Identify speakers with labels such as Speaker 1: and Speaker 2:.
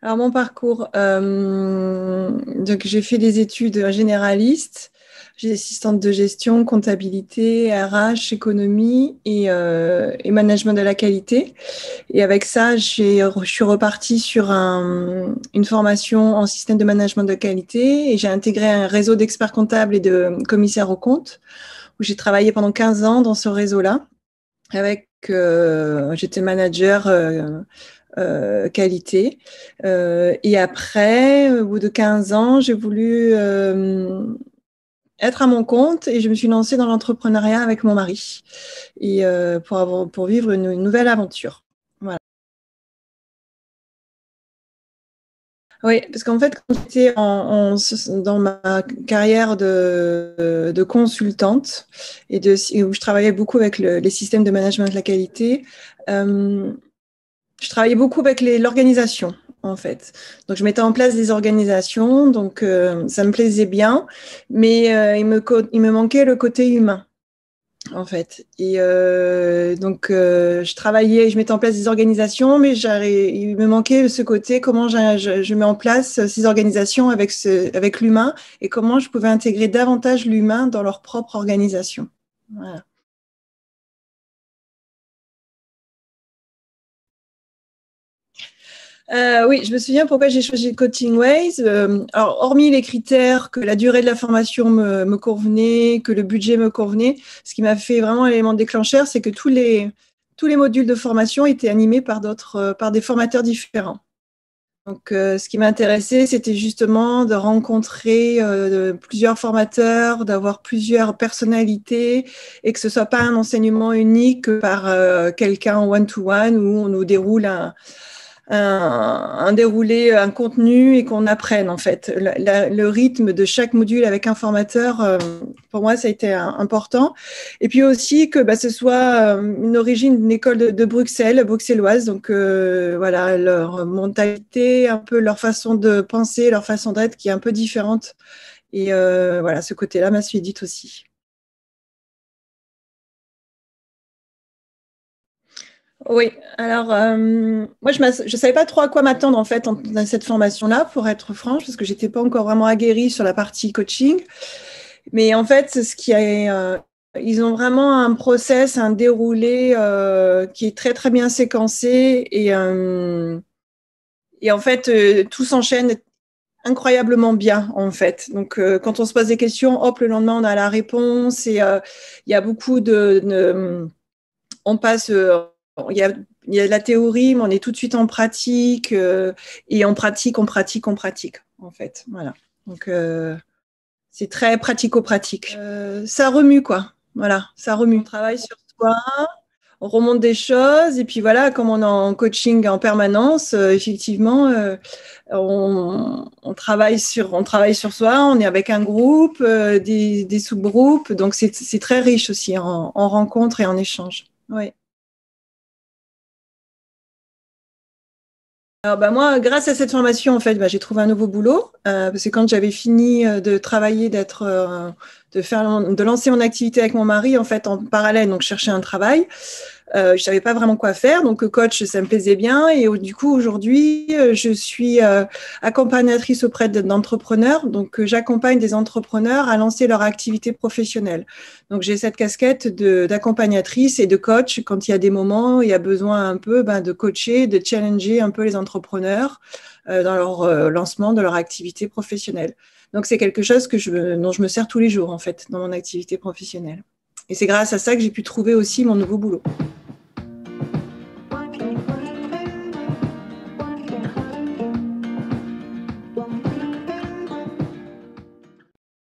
Speaker 1: Alors, mon parcours, donc j'ai fait des études généralistes. J'ai assistante de gestion, comptabilité, RH, économie et management de la qualité. Et avec ça, je suis repartie sur une formation en système de management de qualité et j'ai intégré un réseau d'experts comptables et de commissaires aux comptes où j'ai travaillé pendant 15 ans dans ce réseau-là. J'étais manager qualité. Et après, au bout de 15 ans, j'ai voulu être à mon compte et je me suis lancée dans l'entrepreneuriat avec mon mari et pour vivre une nouvelle aventure. Voilà. Oui, parce qu'en fait, quand j'étais dans ma carrière de consultante et où je travaillais beaucoup avec les systèmes de management de la qualité, euh, je travaillais beaucoup avec l'organisation, en fait. Donc, je mettais en place des organisations, donc ça me plaisait bien, mais il me manquait le côté humain, en fait. Et je travaillais, je mettais en place des organisations, mais il me manquait ce côté, comment je mets en place ces organisations avec l'humain et comment je pouvais intégrer davantage l'humain dans leur propre organisation. Voilà. Oui, je me souviens pourquoi j'ai choisi Coaching Ways. Alors, hormis les critères que la durée de la formation me convenait, que le budget me convenait, ce qui m'a fait vraiment l'élément déclencheur, c'est que tous les modules de formation étaient animés par des formateurs différents. Donc, ce qui m'intéressait, c'était justement de rencontrer plusieurs formateurs, d'avoir plusieurs personnalités et que ce soit pas un enseignement unique par quelqu'un en one-to-one où on nous déroule un déroulé, un contenu et qu'on apprenne en fait. Le rythme de chaque module avec un formateur, pour moi, ça a été important. Et puis aussi que ce soit une origine d'une école de Bruxelles, bruxelloise. Donc voilà, leur mentalité, un peu leur façon de penser, leur façon d'être qui est un peu différente. Et voilà, ce côté-là m'a séduite aussi. Oui, alors moi je savais pas trop à quoi m'attendre en fait dans cette formation-là, pour être franche, parce que j'étais pas encore vraiment aguerrie sur la partie coaching. Mais en fait, ils ont vraiment un process, un déroulé qui est très très bien séquencé et en fait tout s'enchaîne incroyablement bien en fait. Donc quand on se pose des questions, hop, le lendemain on a la réponse et il y a beaucoup on passe, il y a, il y a la théorie, mais on est tout de suite en pratique et on pratique, en fait. Voilà. Donc, c'est très pratico-pratique. Ça remue, quoi. Voilà, ça remue. On travaille sur soi, on remonte des choses et puis voilà, comme on est en coaching en permanence, effectivement, on travaille sur soi, on est avec un groupe, des sous-groupes, donc c'est très riche aussi en rencontres et en échanges. Oui. Alors moi, grâce à cette formation, en fait, j'ai trouvé un nouveau boulot parce que quand j'avais fini de travailler, de lancer mon activité avec mon mari, en fait, en parallèle, donc je cherchais un travail. Je savais pas vraiment quoi faire, donc coach, ça me plaisait bien. Et du coup, aujourd'hui, je suis accompagnatrice auprès d'entrepreneurs. Donc, j'accompagne des entrepreneurs à lancer leur activité professionnelle. Donc, j'ai cette casquette d'accompagnatrice et de coach quand il y a des moments où il y a besoin un peu de coacher, de challenger un peu les entrepreneurs dans leur lancement de leur activité professionnelle. Donc, c'est quelque chose dont je me sers tous les jours, en fait, dans mon activité professionnelle. Et c'est grâce à ça que j'ai pu trouver aussi mon nouveau boulot.